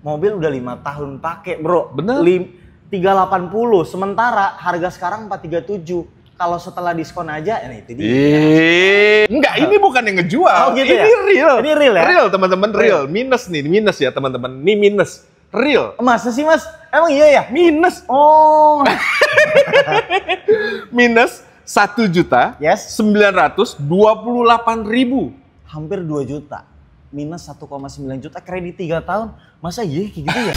mobil udah 5 tahun pakai, bro. Bener. 380, sementara harga sekarang 437. Kalau setelah diskon aja, ya itu dia. Enggak, ini bukan yang ngejual. Oh, gitu ini ya? real. Ini real ya? Real, teman-teman, real. Minus nih, minus ya, teman-teman. Ini minus. Real. Masa sih, Mas? Emang iya ya? Minus. Oh. Minus 1.928.000. Yes. Hampir 2 juta. Minus 1,9 juta kredit 3 tahun. Masa iya kayak gitu ya?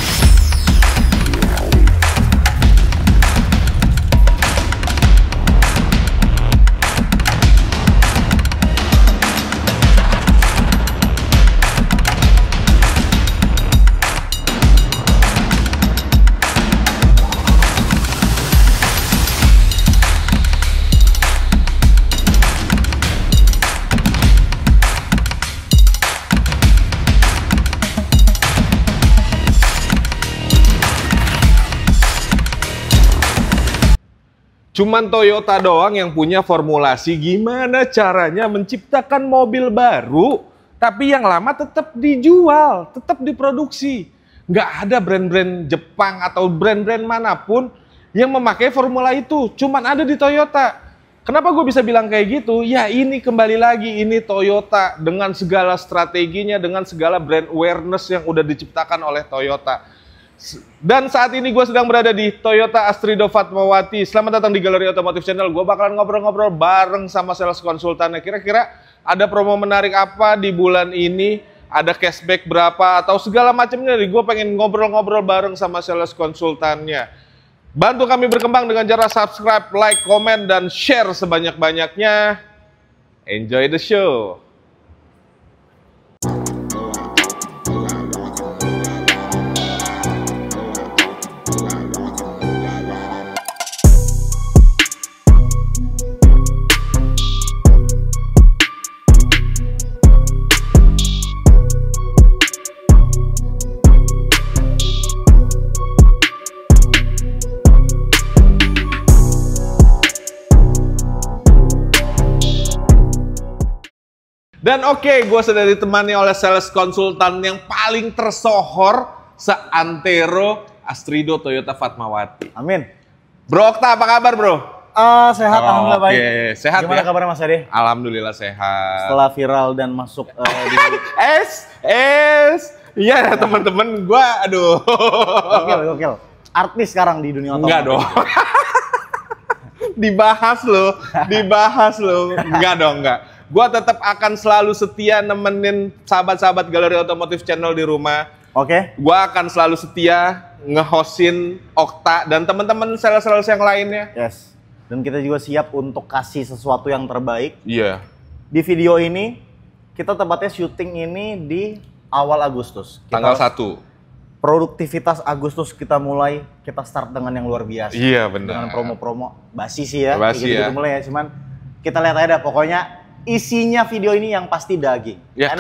Cuman Toyota doang yang punya formulasi gimana caranya menciptakan mobil baru, tapi yang lama tetap dijual, tetap diproduksi. Nggak ada brand-brand Jepang atau brand-brand manapun yang memakai formula itu. Cuman ada di Toyota. Kenapa gue bisa bilang kayak gitu? Ya ini kembali lagi, ini Toyota dengan segala strateginya, dengan segala brand awareness yang udah diciptakan oleh Toyota. Dan saat ini gue sedang berada di Toyota Astrido Fatmawati. Selamat datang di Galeri Otomotif Channel. Gue bakalan ngobrol-ngobrol bareng sama sales konsultannya. Kira-kira ada promo menarik apa di bulan ini? Ada cashback berapa? Atau segala macamnya. Gue pengen ngobrol-ngobrol bareng sama sales konsultannya. Bantu kami berkembang dengan cara subscribe, like, komen, dan share sebanyak-banyaknya. Enjoy the show. Dan oke, gue sudah ditemani oleh sales konsultan yang paling tersohor seantero Astrido Toyota Fatmawati. Amin. Bro Okta, apa kabar bro? Sehat, alhamdulillah baik. Sehat. Gimana ya? kabarnya Mas Ade? Alhamdulillah sehat. Setelah viral dan masuk di... Iya teman-teman, gue aduh. Gokil. Artis sekarang di dunia otomotif. Enggak dong. Dibahas loh. Enggak. Gua tetap akan selalu setia nemenin sahabat-sahabat Galeri Otomotif Channel di rumah. Oke. Gua akan selalu setia nge-hostin Okta dan teman-teman sales-sales yang lainnya. Yes. Dan kita juga siap untuk kasih sesuatu yang terbaik. Iya. Di video ini, kita tempatnya syuting ini di awal Agustus. Tanggal 1. Produktivitas Agustus kita start dengan yang luar biasa. Iya benar. Dengan promo-promo basi sih ya. Basi gitu ya. Mulai ya. Cuman kita lihat aja pokoknya isinya video ini yang pasti daging. Ya,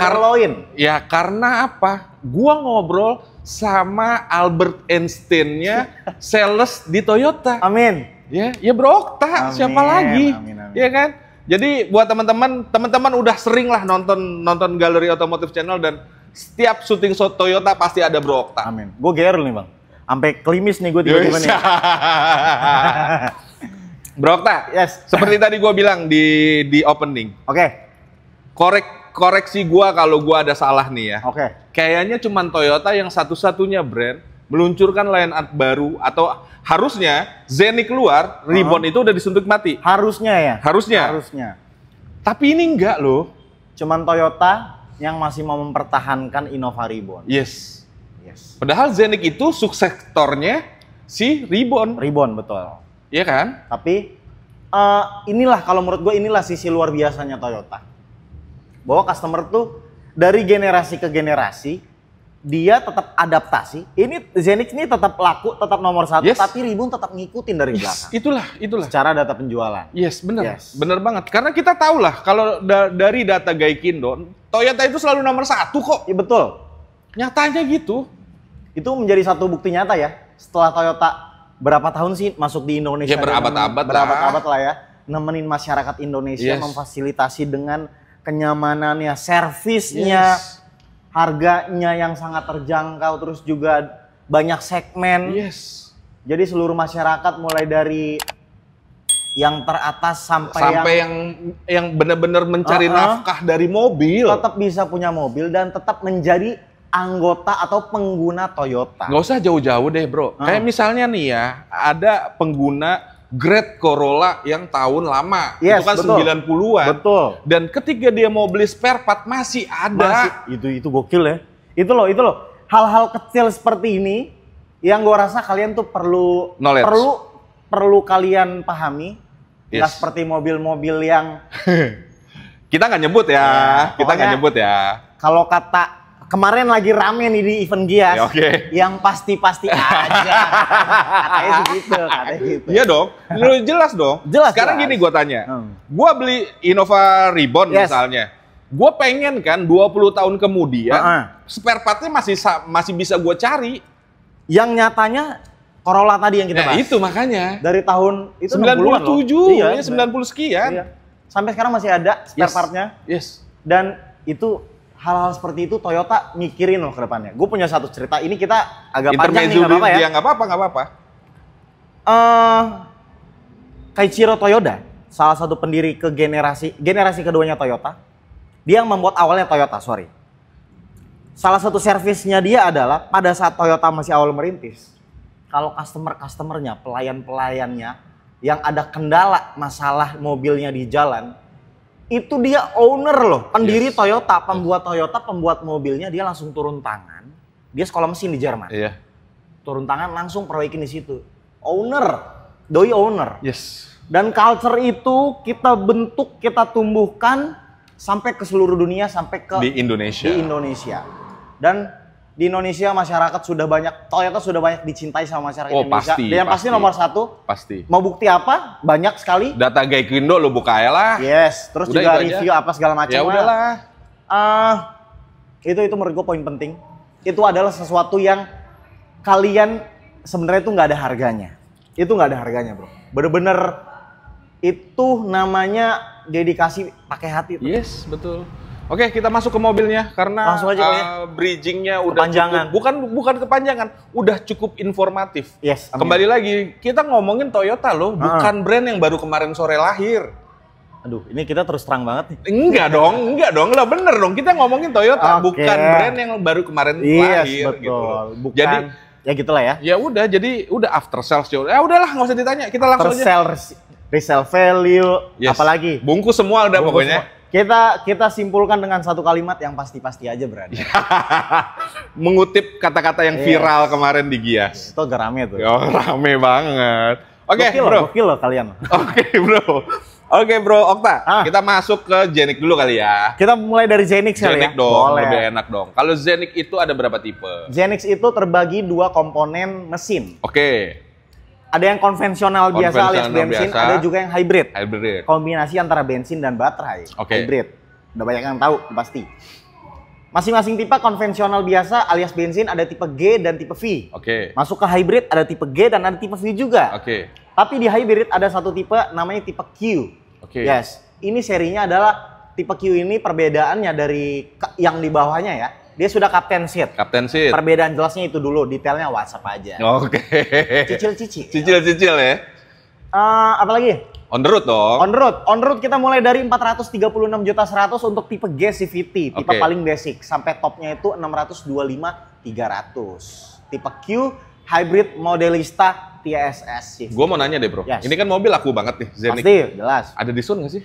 karena apa? Gua ngobrol sama Albert Einstein-nya sales di Toyota. Amin. Ya Bro Okta, siapa lagi? Amin. Ya kan? Jadi buat teman-teman udah sering lah nonton Galeri Otomotif Channel dan setiap syuting Toyota pasti ada Bro Okta. Amin. Gue GR nih bang. Sampai klimis nih gue tiba-tiba nih. Bro Okta, yes. Seperti tadi gue bilang di opening. Oke. Koreksi gue kalau gue ada salah nih ya. Oke. Kayaknya cuman Toyota yang satu-satunya brand meluncurkan line up baru atau harusnya Zenith keluar, Ribbon itu udah disuntik mati. Harusnya ya? Harusnya. Tapi ini enggak loh. Cuman Toyota yang masih mau mempertahankan Innova Ribbon. Yes. Padahal Zenith itu suksestornya si Ribbon. Ribbon, betul. Iya kan? Tapi inilah kalau menurut gue inilah sisi luar biasanya Toyota. Bahwa customer tuh dari generasi ke generasi dia tetap adaptasi. Ini Zenith ini tetap laku, tetap nomor 1, yes. Tapi Ribbon tetap ngikutin dari belakang. Itulah. Secara data penjualan. Yes, benar. Yes. Benar banget. Karena kita tahu lah kalau dari data Gaikindo, Toyota itu selalu nomor 1 kok. Iya betul. Nyatanya gitu. Itu menjadi satu bukti nyata ya. Setelah Toyota berapa tahun sih masuk di Indonesia? Ya berabad-abad lah ya. Nemenin masyarakat Indonesia, memfasilitasi dengan kenyamanannya, servisnya. Yes. harganya yang sangat terjangkau, terus juga banyak segmen. Yes. Jadi seluruh masyarakat mulai dari yang teratas sampai yang benar-benar mencari nafkah dari mobil. tetap bisa punya mobil dan tetap menjadi anggota atau pengguna Toyota. Nggak usah jauh-jauh deh bro. Kayak misalnya nih ya, ada pengguna Great Corolla yang tahun lama. Yes, itu kan betul. 90-an. Betul. Dan ketika dia mau beli spare part masih ada. Itu gokil ya. Itu loh. Hal-hal kecil seperti ini yang gua rasa kalian tuh perlu Knowledge. perlu kalian pahami. Nggak Yes. seperti mobil-mobil yang Kita nggak nyebut ya. Kita nggak pokoknya nyebut ya. kalau kata kemarin lagi rame nih di event Gias, Ya, oke. yang pasti-pasti aja. Katanya segitu, katanya gitu. Iya dong. Lu jelas dong. Jelas, Sekarang jelas. gini gue tanya. Hmm. Gua beli Innova Reborn Yes. misalnya. Gue pengen kan 20 tahun kemudian spare partnya masih bisa gue cari. Yang nyatanya Corolla tadi yang kita Nah, bahas. itu makanya. Dari tahun itu 60-an loh. 97, Iya, ya 90 sekian. Iya. Sampai sekarang masih ada spare Yes. partnya. Yes. Dan itu hal-hal seperti itu Toyota mikirin loh ke depannya. Gue punya satu cerita. Ini kita agak panjang nih, Intermezzo nggak apa-apa ya. dia nggak apa-apa. Keiichiro Toyoda, salah satu pendiri ke generasi keduanya Toyota. Dia yang membuat awalnya Toyota, sorry. Salah satu servisnya dia adalah pada saat Toyota masih awal merintis, kalau customer-customernya, pelayan-pelayannya yang ada kendala masalah mobilnya di jalan, itu dia owner loh, pendiri Yes. Toyota, pembuat mobilnya, dia langsung turun tangan. Dia sekolah mesin di Jerman. Iya. Turun tangan langsung proyekin di situ. Owner, doi owner. Yes. Dan culture itu kita bentuk, kita tumbuhkan sampai ke seluruh dunia, sampai ke Di Indonesia. di Indonesia. Dan di Indonesia masyarakat sudah banyak, Toyota sudah banyak dicintai sama masyarakat Oh, Indonesia. pasti, Dan yang pasti pasti. nomor satu. Pasti. Mau bukti apa? Banyak sekali. Data Gaikindo lu buka aja lah. Yes. Terus Udah, juga itu aja. review apa segala macam. Ya udahlah. Itu menurut gue poin penting. Itu adalah sesuatu yang kalian sebenarnya itu nggak ada harganya. Itu nggak ada harganya bro. Bener-bener itu namanya dedikasi pakai hati. Tuh. Yes, betul. Oke, kita masuk ke mobilnya karena Langsung aja kali ya. bridgingnya udah Kepanjangan. cukup, bukan kepanjangan, udah cukup informatif. Yes. amin. Kembali lagi, kita ngomongin Toyota loh, bukan brand yang baru kemarin sore lahir. Aduh, ini kita terus terang banget nih. Enggak dong, lah bener dong. Kita ngomongin Toyota, Oke. bukan brand yang baru kemarin Yes, lahir betul. gitu. Bukan. Jadi Ya gitulah ya. ya udah after sales show. Ya udahlah, nggak usah ditanya, kita langsung aja. Resell value, Yes. apalagi. Bungkus semua udah pokoknya. Kita simpulkan dengan satu kalimat yang pasti-pasti aja berada. Mengutip kata-kata yang viral kemarin di Gias. Itu agak rame tuh. Oh, rame banget. Oke, Gokil loh kalian. Oke, bro, Okta. Ah. Kita masuk ke Zenik dulu kali ya. Kita mulai dari Zenix kali ya. Zenik dong, Boleh. lebih enak dong. Kalau Zenik itu ada berapa tipe? Zenix itu terbagi dua komponen mesin. Oke, Ada yang konvensional biasa alias Konvensional bensin, biasa. ada juga yang hybrid. hybrid. Kombinasi antara bensin dan baterai. Oke. Hybrid. Udah banyak yang tahu pasti. Masing-masing tipe konvensional biasa alias bensin ada tipe G dan tipe V. Oke, Masuk ke hybrid ada tipe G dan ada tipe V juga. oke, Tapi di hybrid ada satu tipe namanya tipe Q. oke. Yes. Ini serinya adalah tipe Q ini perbedaannya dari yang di bawahnya ya. Dia sudah Captain Seat. Captain Seat. Perbedaan jelasnya itu dulu, detailnya WhatsApp aja. Oke. Cicil-cicil. Cicil-cicil ya. Apalagi? On the road dong. On road kita mulai dari 436.100.000 untuk tipe G CVT, tipe Oke. paling basic, sampai topnya itu 625.300. Tipe Q hybrid modelista TSS. Gue mau nanya deh bro, Yes. ini kan mobil laku banget nih, Zenik. Pasti, jelas. Ada diskon nggak sih?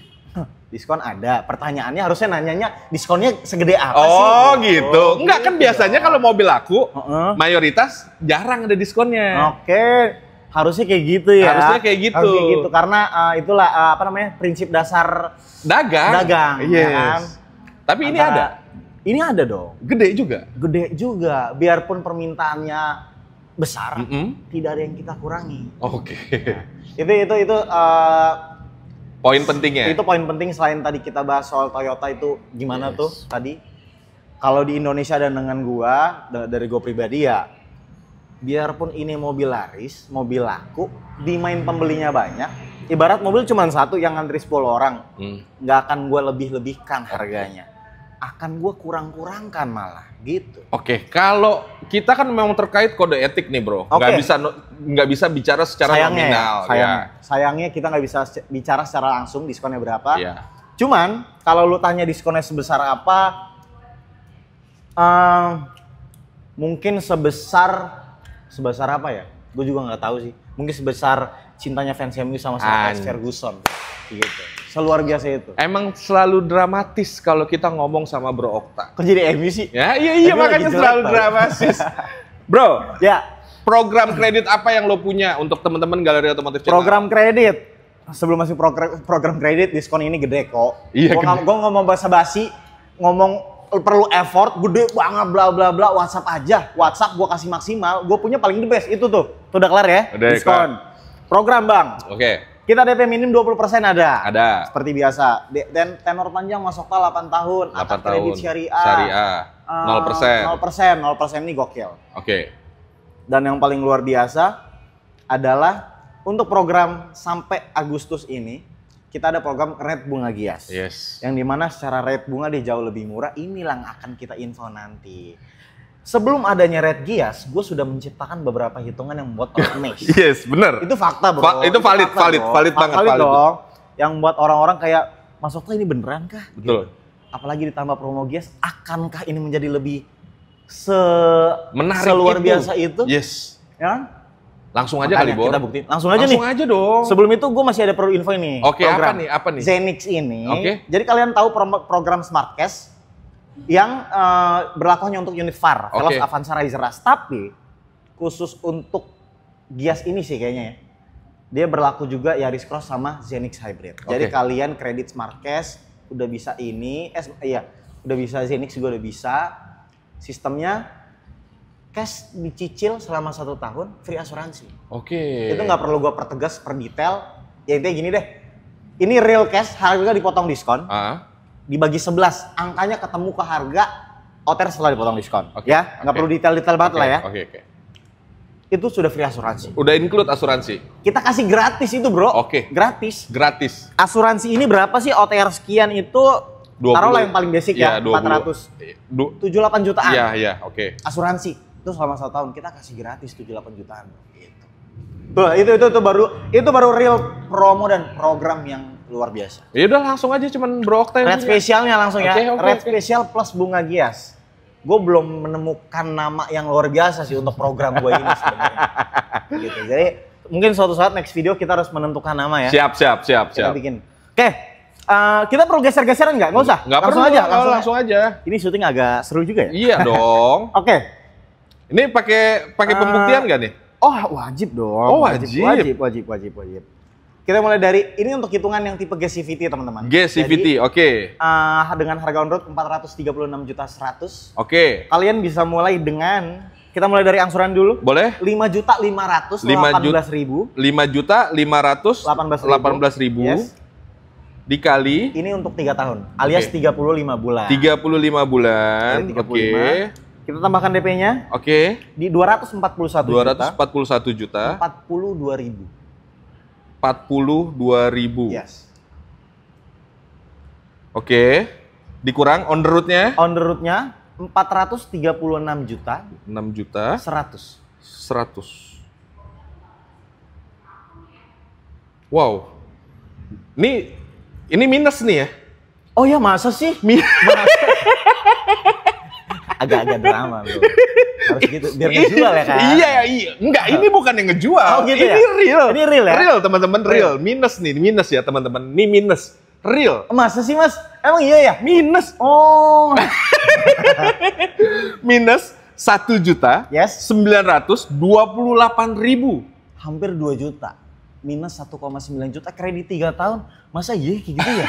Diskon ada. Pertanyaannya harusnya nanyanya diskonnya segede apa sih? Oh gitu. Enggak kan biasanya kalau mobil laku, Heeh. mayoritas jarang ada diskonnya. Oke, harusnya kayak gitu ya. Harusnya kayak gitu. Harusnya kayak gitu karena itulah apa namanya prinsip dasar Dagang. Yes. Yes. Ya kan? Tapi ini Antara- ada. Ini ada dong. Gede juga. Gede juga. Biarpun permintaannya besar, Mm-mm. tidak ada yang kita kurangi. Oke. Itu Poin pentingnya. itu poin penting selain tadi kita bahas soal Toyota itu gimana Yes. tuh tadi. Kalau di Indonesia dan dengan gua dari gua pribadi ya, biarpun ini mobil laris, mobil laku, demand pembelinya banyak. Ibarat mobil cuma satu yang ngantri 10 orang, Hmm. nggak akan gua lebih-lebihkan harganya. akan gue kurang-kurangkan malah gitu. Oke, kalau kita kan memang terkait kode etik nih bro, nggak bisa bicara secara nominal. Sayangnya kita nggak bisa bicara secara langsung diskonnya berapa. Ya. Cuman kalau lu tanya diskonnya sebesar apa, mungkin sebesar apa ya? Gue juga nggak tahu sih. Mungkin sebesar cintanya fans MU sama Alex Ferguson, gitu. Seluar biasa itu. Emang selalu dramatis kalau kita ngomong sama Bro Okta. Kok jadi MU sih? Ya, iya makanya selalu dramatis. Bro, ya. Program kredit apa yang lo punya untuk teman-teman Galeri Otomotif Channel? Program kredit. Sebelum masuk program kredit, diskon ini gede kok. Iya, gue ngomong basa-basi, ngomong perlu effort, gede banget, bla bla bla. WhatsApp aja, WhatsApp gue kasih maksimal. Gue punya paling the best itu tuh udah kelar ya, udah diskon. Program bang. Oke. Kita DP minim 20% ada. Ada. Seperti biasa. Dan tenor panjang masuk 8 tahun. 8 tahun. Kredit syariah. 0%. 0% ini gokil. Oke. Dan yang paling luar biasa adalah untuk program sampai Agustus ini, kita ada program rate bunga Gias. Yes. Yang dimana secara rate bunga dia jauh lebih murah. Inilah yang akan kita info nanti. Sebelum adanya rate Gias, gue sudah menciptakan beberapa hitungan yang membuat orang amazed. Yes, bener. Itu fakta bro. Itu valid banget. Valid dong. Yang membuat orang-orang kayak, Mas Okta ini beneran kah? Betul. Gitu. Apalagi ditambah promo Gias, akankah ini menjadi lebih menarik seluar itu. Biasa itu? Yes. Ya. Langsung aja kali, Bor. Kita buktiin. Langsung aja dong. Sebelum itu gue masih ada perlu info ini. Oke, apa nih? Zenix ini. Oke. Jadi kalian tahu program Smart Cash yang berlaku hanya untuk unit VAR, Veloz Avanza Riser Rush. Tapi khusus untuk Gias ini sih kayaknya ya. Dia berlaku juga Yaris Cross sama Zenix Hybrid. Jadi kalian kredit Smart Cash udah bisa ini, udah bisa Zenix juga udah bisa. Sistemnya cash dicicil selama 1 tahun, free asuransi. Itu nggak perlu gue pertegas per detail. Ya intinya gini deh, ini real cash, harga dipotong diskon, dibagi 11, angkanya ketemu ke harga OTR setelah dipotong diskon. Ya, nggak perlu detail-detail banget lah ya. Itu sudah free asuransi. Udah include asuransi. Kita kasih gratis itu bro. Gratis. Asuransi ini berapa sih OTR sekian itu? Taruhlah yang paling basic ya, 478 jutaan. Iya, Asuransi itu selama 1 tahun kita kasih gratis 78 jutaan. Gitu. Tuh, itu baru real promo dan program yang luar biasa. Ya udah langsung aja cuman Bro Okta Rate spesialnya langsung ya. Rate spesial plus bunga Gias. Gue belum menemukan nama yang luar biasa sih untuk program gue ini sebenarnya. Gitu. Jadi mungkin suatu saat next video kita harus menentukan nama ya. Siap. Kita bikin. Kita perlu geser-geseran nggak? Nggak usah. Langsung aja. Ini syuting agak seru juga ya? Iya dong. Ini pakai pembuktian nggak nih? Oh wajib dong. Oh wajib. Kita mulai dari ini untuk hitungan yang tipe gas CVT teman-teman. Gas CVT, dengan harga on road 436.100.000. Kalian bisa mulai dengan kita mulai dari angsuran dulu. Boleh? 5.518.000. 5.518.000. Yes. Dikali ini untuk 3 tahun alias 35 bulan. 35 bulan. Kita tambahkan DP-nya. Di 241 juta. 42.000. 42.000. Yes. Dikurang on the road-nya? On the road-nya 436 juta. 6 juta. 100. Wow. Ini minus nih ya? Oh ya masa sih? Agak-agak drama bro. Harus gitu, biar ngejual ya kan? Iya. Enggak, ini bukan yang ngejual. Oh gitu ini ya? real. Ini real ya? Real teman-teman, real. Minus ya teman-teman. Ini minus. Real. Masa sih mas? Emang iya ya? Minus. Oh. Minus 1.928.000. Hampir 2 juta. Minus 1,9 juta kredit 3 tahun. Masa iya kayak gitu ya?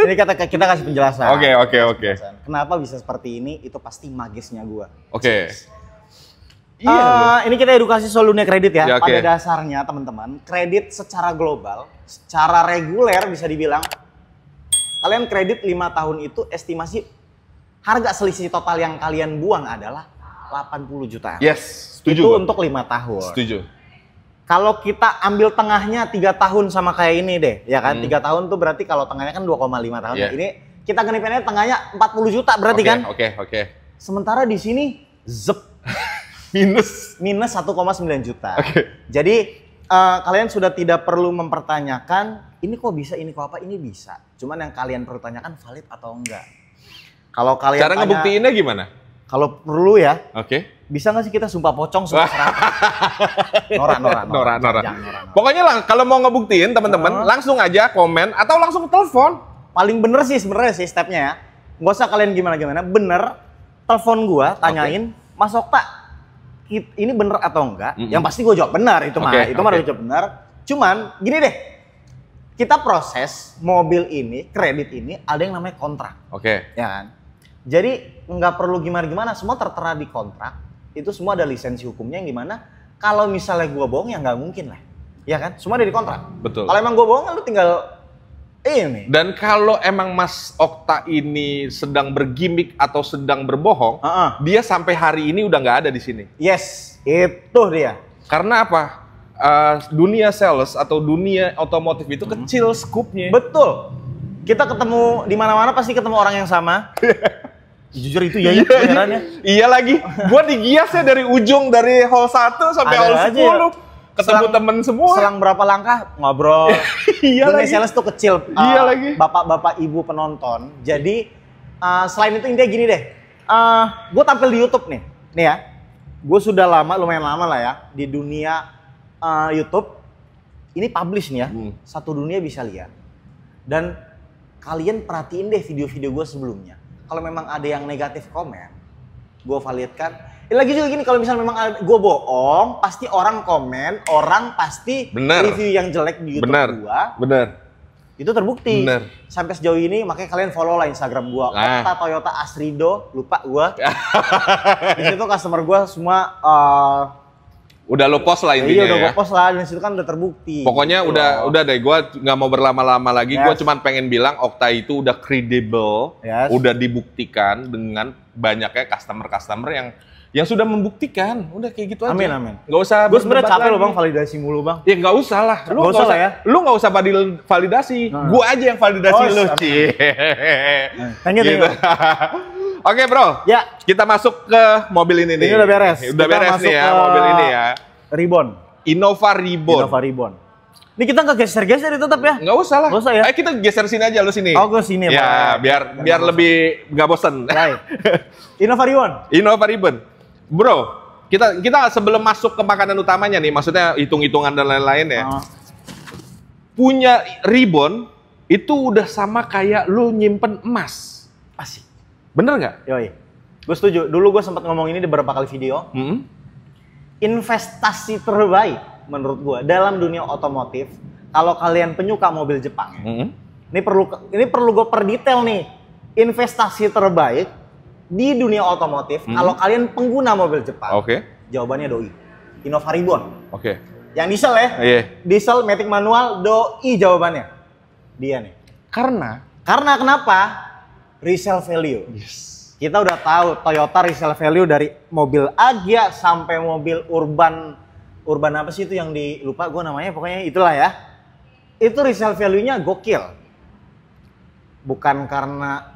Ini kita kasih penjelasan. Oke. Kenapa bisa seperti ini? Itu pasti magisnya gua. Ini kita edukasi seluruh dunia kredit ya. Pada dasarnya teman-teman, kredit secara global, secara reguler bisa dibilang, kalian kredit 5 tahun itu estimasi harga selisih total yang kalian buang adalah 80 juta. Yes, setuju. Itu untuk 5 tahun. Setuju. Kalau kita ambil tengahnya 3 tahun sama kayak ini deh, ya kan? 3 tahun tuh berarti kalau tengahnya kan 2,5 tahun. Yeah. Ini kita genipinnya tengahnya 40 juta berarti kan? Oke. Sementara di sini zep Minus. minus 1,9 juta. Oke. Jadi kalian sudah tidak perlu mempertanyakan ini kok bisa, ini kok apa, ini bisa. Cuman yang kalian perlu tanyakan valid atau enggak. Kalau kalian Cara ngebuktiinnya gimana? Kalau perlu ya, Oke. bisa nggak sih kita sumpah pocong sumpah serapah? Nora. Pokoknya lah kalau mau ngebuktiin teman-teman langsung aja komen atau langsung telepon. Paling bener sih sebenarnya sih stepnya ya. Nggak usah kalian gimana-gimana. Bener, telepon gua tanyain, Mas Okta, ini bener atau enggak? Yang pasti gua jawab benar itu mah. Itu mah udah jawab benar. Cuman gini deh, kita proses mobil ini, kredit ini ada yang namanya kontrak. Oke. Ya kan? Jadi nggak perlu gimana-gimana, semua tertera di kontrak. Itu semua ada lisensi hukumnya yang gimana. Kalau misalnya gua bohong ya nggak mungkin lah. Ya kan? Semua ada di kontrak. Betul. Kalau emang gua bohong lu tinggal ini. Dan kalau emang Mas Okta ini sedang bergimik atau sedang berbohong, dia sampai hari ini udah nggak ada di sini. Yes, itu dia. Karena apa? Dunia sales atau dunia otomotif itu kecil skupnya. Betul. Kita ketemu di mana-mana pasti ketemu orang yang sama. Jujur itu ya herannya. Iya lagi. Gua digiasnya dari ujung dari hall 1 sampai hall 10. Ketemu temen semua. Selang berapa langkah ngobrol. Iya lagi. Sales tuh kecil. Iya lagi. Bapak-bapak ibu penonton. Jadi selain itu intinya gini deh. Gue tampil di YouTube nih. Nih ya. Gue sudah lama, lumayan lama lah ya di dunia YouTube. Ini publish nih ya. Satu dunia bisa lihat. Dan kalian perhatiin deh video-video gue sebelumnya. Kalau memang ada yang negatif komen, gue validkan. Lagi juga gini, kalau misalnya memang gue bohong, pasti orang komen, orang pasti review yang jelek di YouTube gue. Bener. Itu terbukti. Bener. Sampai sejauh ini, makanya kalian follow lah Instagram gue. Okta Toyota Asrido, lupa gue. Di situ customer gue semua udah lo post lah intinya. Iya, udah gue post lah, dan situ kan udah terbukti. Pokoknya gitu udah deh, gue nggak mau berlama-lama lagi. Gue cuma pengen bilang Okta itu udah credible, udah dibuktikan dengan banyaknya customer yang sudah membuktikan. Udah kayak gitu aja. Amin. Nggak usah. Gue sebenarnya capek loh bang, validasi mulu bang. Ya nggak usah lah. Lu nggak usah lah ya. Lu nggak usah validasi. Gue aja yang validasi lu. Thank you. Oke bro. Ya. Kita masuk ke mobil ini nih. Ini udah beres. Udah beres nih ya mobil ini ya. Ribbon. Innova Ribbon. Ini kita nggak geser-geser itu tetap ya? Nggak usah lah. Nggak usah ya? Ayo kita geser sini aja, lu sini. Oh, gue sini ya. Biar lebih nggak bosen. Innova Ribbon. Bro, kita sebelum masuk ke makanan utamanya nih, maksudnya hitung-hitungan dan lain-lain ya. Punya Ribbon itu udah sama kayak lu nyimpen emas. Asik. Bener nggak? Yoi. Gue setuju. Dulu gue sempat ngomong ini di beberapa kali video. Investasi terbaik menurut gue dalam dunia otomotif, kalau kalian penyuka mobil Jepang ya, ini perlu gue perdetail nih. Investasi terbaik di dunia otomotif kalau kalian pengguna mobil Jepang. Jawabannya doi. Innova Ribbon. Yang diesel ya? Diesel matic manual doi jawabannya. Dia nih. Karena kenapa? Resale value. Kita udah tahu Toyota resale value dari mobil Agya sampai mobil urban apa sih itu yang lupa gue namanya, pokoknya itulah ya. Itu resale value-nya gokil. Bukan karena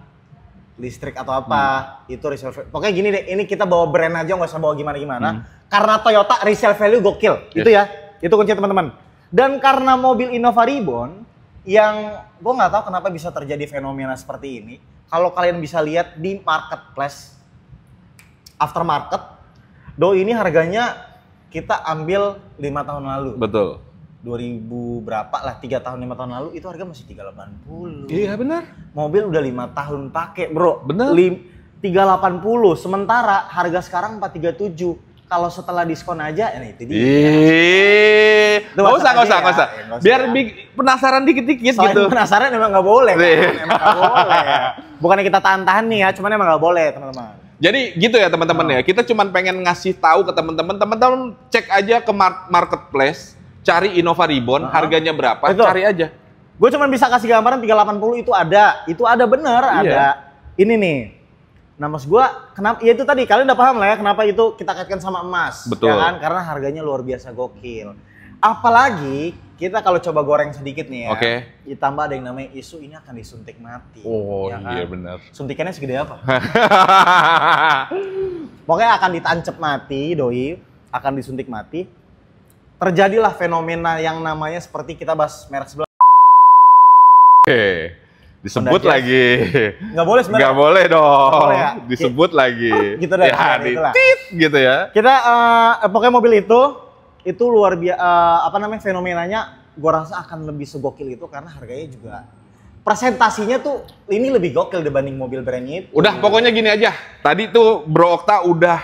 listrik atau apa, itu resale value. Pokoknya gini deh, ini kita bawa brand aja, nggak usah bawa gimana-gimana. Karena Toyota resale value gokil, itu ya. Itu kunci teman-teman. Dan karena mobil Innova Ribbon, yang gue nggak tahu kenapa bisa terjadi fenomena seperti ini. Kalau kalian bisa lihat di marketplace, aftermarket, ini harganya kita ambil 5 tahun lalu. Betul. 2000 berapa lah, 3 tahun 5 tahun lalu itu harga masih 380. Iya benar. Mobil udah 5 tahun pakai bro. Benar. 380, sementara harga sekarang 437. Kalau setelah diskon aja, ini itu dia. Nggak usah. Biar penasaran dikit-dikit gitu. Penasaran emang nggak boleh. Emang nggak boleh. Bukannya kita tahan-tahan nih ya, cuman emang nggak boleh teman-teman. Jadi gitu ya teman-teman ya. Kita cuma pengen ngasih tahu ke teman-teman. Teman-teman cek aja ke marketplace, cari Innova Ribbon, harganya berapa, cari aja. Gue cuma bisa kasih gambaran 380 itu ada bener, ada. Ini nih. Nah mas gue, kenapa? Ya itu tadi kalian udah paham lah ya kenapa itu kita kaitkan sama emas. Betul. Ya kan? Karena harganya luar biasa gokil. Apalagi kita kalau coba goreng sedikit nih ya. Oke. Ditambah ada yang namanya isu ini akan disuntik mati. Oh ya iya kan? benar. Suntikannya segede apa? Pokoknya akan ditancap mati, doi. Akan disuntik mati. Terjadilah fenomena yang namanya seperti kita bahas merek sebelah. Oke. Disebut Honda Jazz. lagi. Nggak boleh sebenarnya. Nggak boleh dong. Nggak boleh ya? Disebut lagi. Gitu deh, Ya, itulah. ditit gitu ya. Kita pokoknya mobil itu luar biasa, fenomenanya gua rasa akan lebih segokil itu karena harganya juga presentasinya tuh ini lebih gokil dibanding mobil brandnya itu. Udah pokoknya gini aja. Tadi tuh Bro Okta udah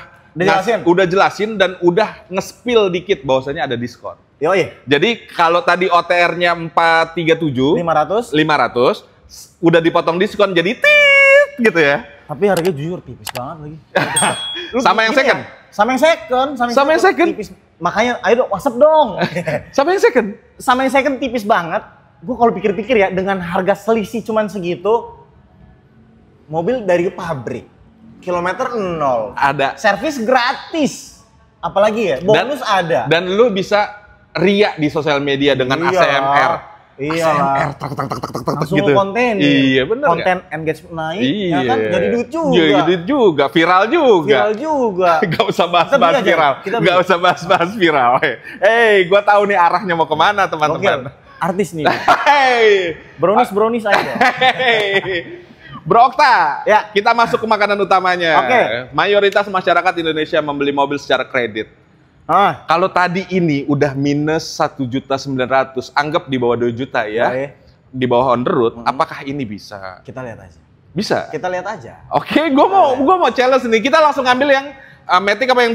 jelasin dan udah nge-spill dikit bahwasanya ada diskon. Yoi, Jadi kalau tadi OTR-nya 437, 500. udah dipotong diskon jadi tit gitu ya. Tapi harganya jujur tipis banget lagi. Sama yang Gini second? ya, sama yang second. Tipis. Makanya ayo dong WhatsApp dong. Sama yang second? Sama yang second tipis banget. Gue kalau pikir-pikir ya dengan harga selisih cuman segitu, mobil dari pabrik, kilometer 0, Ada. servis gratis, apalagi ya bonus ada. Dan lu bisa ria di sosial media dengan Iya. ASMR. Iya ASMR lah. tak tak tak tak tak tak Langsung gitu. konten. Iya bener. Konten engagement naik, Iya. ya kan? Jadi duit juga. Jadi duit juga, viral juga. Viral juga. Gak usah bahas Kita beli aja, viral. kita beli. Gak usah bahas viral. Hey, gua tahu nih arahnya mau kemana teman-teman. Gokil. Artis nih. Hey, Brownies aja. hey. Bro Okta, Ya. kita masuk ke makanan utamanya. Oke. Mayoritas masyarakat Indonesia membeli mobil secara kredit. Ah, Kalau tadi ini udah minus 1.900.000, anggap di bawah 2 juta ya. Oke. Di bawah on the road, apakah ini bisa? kita lihat aja. Bisa. Kita lihat aja. Oke, gua mau challenge nih. Kita langsung ambil yang Matic apa yang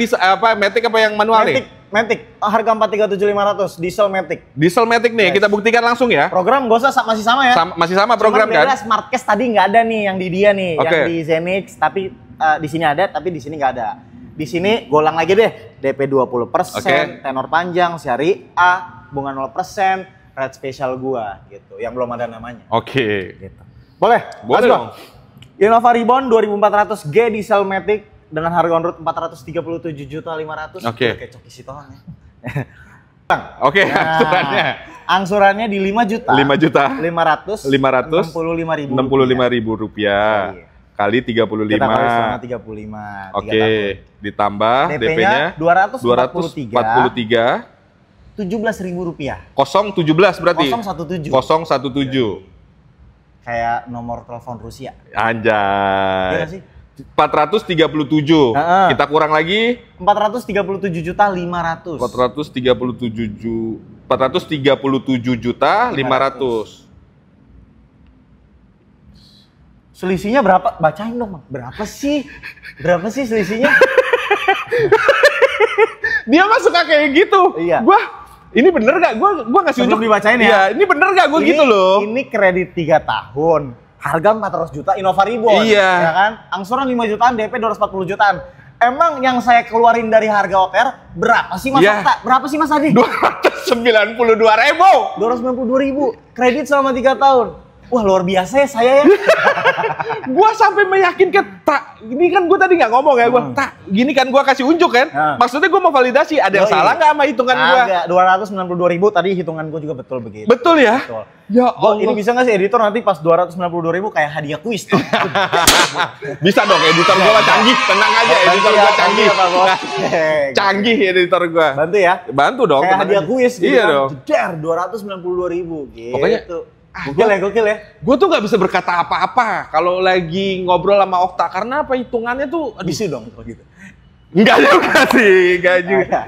Matic apa yang manual nih? Matic, harga 437.500 diesel Matic. Diesel Matic nih, Yes. kita buktikan langsung ya. Program gak usah masih sama ya. Masih sama program Cuman beda, kan? Smartcast tadi nggak ada nih yang di dia nih, Oke. yang di Zenix, tapi di sini ada, tapi di sini nggak ada. Di sini golang lagi deh, DP 20%, Oke. tenor panjang, syariah, bunga 0%, rate spesial gua gitu, yang belum ada namanya. Oke. Gitu. Boleh? Boleh Let's go. dong. Innova Reborn 2400G diesel Matic dengan harga on road 437.500.000. Oke. Kayak Coki Sitohang ya. Oke, Nah, angsurannya angsurannya di 5 juta. 5 juta 565.000 rupiah Iya. kali 35. Kita kali selama 35. Oke, ditambah DP-nya DP-nya 243. 17.000 rupiah. 017 berarti. 017. 017. Kayak nomor telepon Rusia. Iya Anjay. nggak sih? 437. Heeh. Kita kurang lagi 437.500.000. 437.500. Selisihnya berapa? Bacain dong, Bang. Berapa sih? Berapa sih selisihnya? Dia mah suka kayak gitu. Iya. Ini bener gak? Gua ngasih Sebelum unjuk. dibacain ya. Iya, ini bener gak? Gue gitu loh. Ini kredit 3 tahun. Harga 400 juta Innova Reborn. Iya. Ya kan? Angsuran 5 jutaan, DP 240 jutaan. Emang yang saya keluarin dari harga OTR berapa sih Mas Iya. Okta? Berapa sih Mas Adi? 292.000. 292.000. Kredit selama 3 tahun. Wah, luar biasa ya saya ya. Gua sampai meyakinkan, tak, ini kan gue tadi nggak ngomong ya, gua tak, gini kan gua kasih unjuk kan, maksudnya gua mau validasi, ada yang Yoi. salah nggak sama hitungan gua? Agak 292.000 tadi hitungan gue juga betul begitu. Betul ya? Betul. Ya Oh, Allah. ini bisa nggak sih editor nanti pas 292.000 kayak hadiah kuis tuh? Bisa dong, editor gua mah canggih, tenang aja, editor gua canggih. Bantu ya, Pak Bos. Canggih editor gua. Bantu ya. Bantu dong. Kayak tenang hadiah aja. kuis gitu Iya kan. dong. Jedar 292.000 gitu. Pokoknya, Gokil ya. Gue tuh nggak bisa berkata apa-apa kalau lagi ngobrol sama Okta karena apa hitungannya tuh aduh, Bisu dong kalau gitu. enggak juga sih, enggak juga.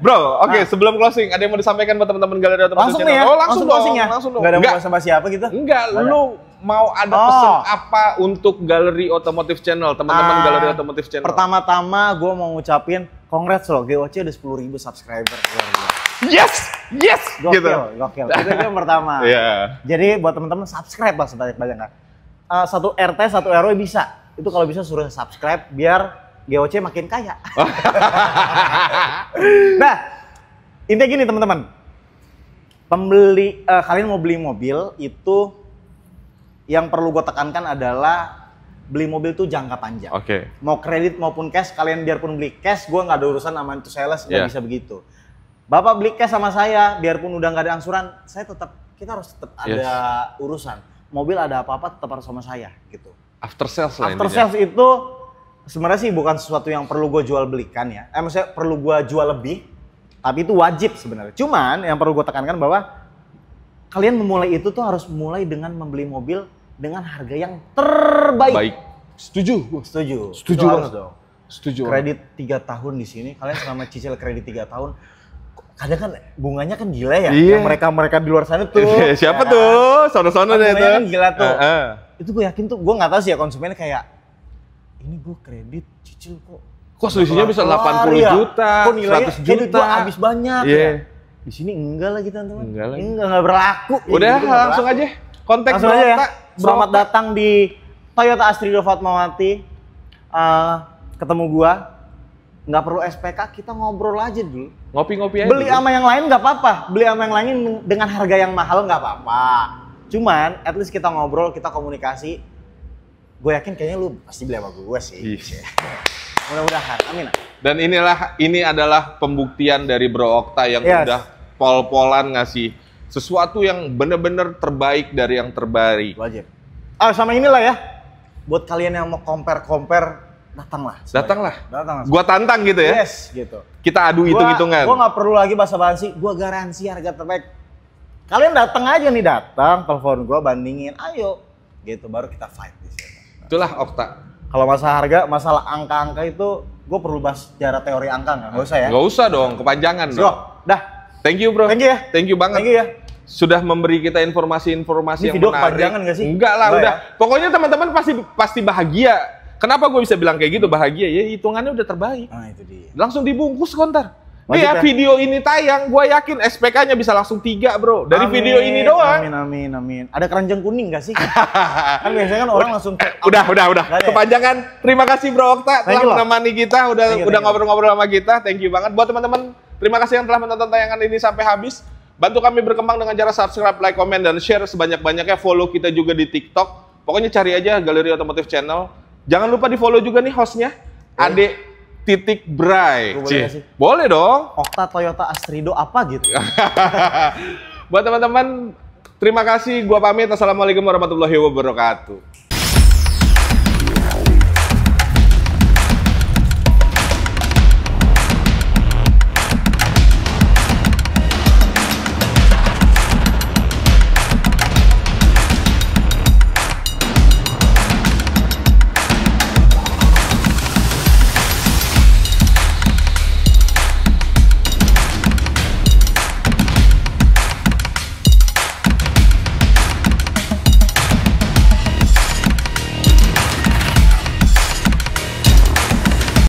Bro, oke, Nah. sebelum closing ada yang mau disampaikan buat teman-teman Galeri Otomotif Langsung Channel? nih ya. Oh, langsung dong, closing ya. langsung dong. Enggak ada Enggak, bahasa basi apa gitu? enggak, lu mau ada Oh. pesan apa untuk Galeri Otomotif Channel, teman-teman Galeri Otomotif Channel? Pertama-tama gue mau ngucapin congrats loh, GOC udah 10.000 subscriber. Luar biasa. Yes, yes, Gokil, gitu. gokil. Itu yang pertama. Iya. Jadi buat teman-teman subscribe lah sebanyak-banyaknya. Satu RT, satu RW bisa. Itu kalau bisa suruh subscribe biar GOC makin kaya. Nah, intinya gini teman-teman. Kalian mau beli mobil itu yang perlu gue tekankan adalah beli mobil tuh jangka panjang. Oke. Mau kredit maupun cash, kalian biarpun beli cash, gue nggak ada urusan sama itu sales, nggak Yeah. bisa begitu. Bapak beli cash sama saya, biarpun udah nggak ada angsuran, kita harus tetap Yes. ada urusan. Mobil ada apa-apa tetap harus sama saya gitu. After sales lah After intinya. sales itu sebenarnya sih bukan sesuatu yang perlu gue jual belikan ya. Maksudnya perlu gue jual lebih, tapi itu wajib sebenarnya. Cuman yang perlu gue tekankan bahwa kalian memulai itu tuh harus mulai dengan membeli mobil dengan harga yang terbaik. Baik. Setuju. Setuju. Setuju Itu harus banget. dong. Setuju. Kredit 3 tahun di sini, kalian selama cicil kredit 3 tahun, kadang kan bunganya kan gila ya. Iya. Yang mereka di luar sana tuh. Siapa ya kan? tuh? Sono-sono deh Bunganya tuh. kan gila tuh. Heeh. Itu gue yakin tuh, gue nggak tahu sih ya konsumennya kayak, ini gue kredit cicil Kok selisihnya bisa 80 ya? juta, Kok nilainya 100 kredit juta. gue habis banyak Iya. ya. Di sini enggak lagi teman-teman. Enggak lagi. Enggak berlaku. Ya, Udah gitu, nggak langsung berlaku. aja. Kontak Langsung aja ya. Bro Okta. Selamat datang di Toyota Astrido Fatmawati. Ketemu gua. Nggak perlu SPK, kita ngobrol aja dulu. Ngopi-ngopi aja. Beli dulu. sama yang lain nggak apa-apa. Beli sama yang lain dengan harga yang mahal nggak apa-apa. Cuman, at least kita ngobrol, kita komunikasi. Gue yakin kayaknya lu pasti beli sama gue sih. Iya. Mudah-mudahan, amin. Dan ini adalah pembuktian dari Bro Okta yang Yes. udah pol-polan ngasih sesuatu yang bener-bener terbaik dari yang terbaik. Wajib. Sama inilah ya. Buat kalian yang mau compare, datanglah. Datanglah. Datanglah. Gua tantang gitu ya. Yes, gitu. Kita adu hitung-hitungan. Gua nggak perlu lagi basa-basi. Gua garansi harga terbaik. Kalian datang aja nih, telepon gua, bandingin, ayo. Gitu, baru kita fight di sini. Itulah Okta. Kalau masalah harga, masalah angka-angka itu, gue perlu bahas secara teori angka nggak? Nggak usah ya? Nggak usah dong, kepanjangan Let's dong. go. Dah. Thank you bro. Thank you ya. Thank you banget. Thank you ya. Sudah memberi kita informasi-informasi Ini yang video menarik. kepanjangan nggak sih? Enggak lah, Enggak udah. ya? Pokoknya teman-teman pasti bahagia. Kenapa gue bisa bilang kayak gitu bahagia? Ya hitungannya udah terbaik. Nah, itu dia. Langsung dibungkus kontar. Wajib Nih ya, ya? video ini tayang, gue yakin SPK-nya bisa langsung 3 bro. Dari Amin, video ini doang. Amin. Ada keranjang kuning nggak sih? Kan biasanya kan orang langsung Udah. Nggak ada ya? Kepanjangan. Terima kasih Bro Okta Thank telah you loh. menemani kita, Thank you, udah thank you. ngobrol-ngobrol sama kita. Thank you banget buat teman-teman. Terima kasih yang telah menonton tayangan ini sampai habis. Bantu kami berkembang dengan cara subscribe, like, komen, dan share sebanyak-banyaknya. Follow kita juga di TikTok. Pokoknya cari aja Galeri Otomotif Channel. Jangan lupa di follow juga nih hostnya, Ade Titik Bray. Boleh Cih. nggak sih? Boleh dong. Okta Toyota Astrido apa gitu? Buat teman-teman, terima kasih. Gua pamit. Assalamualaikum warahmatullahi wabarakatuh.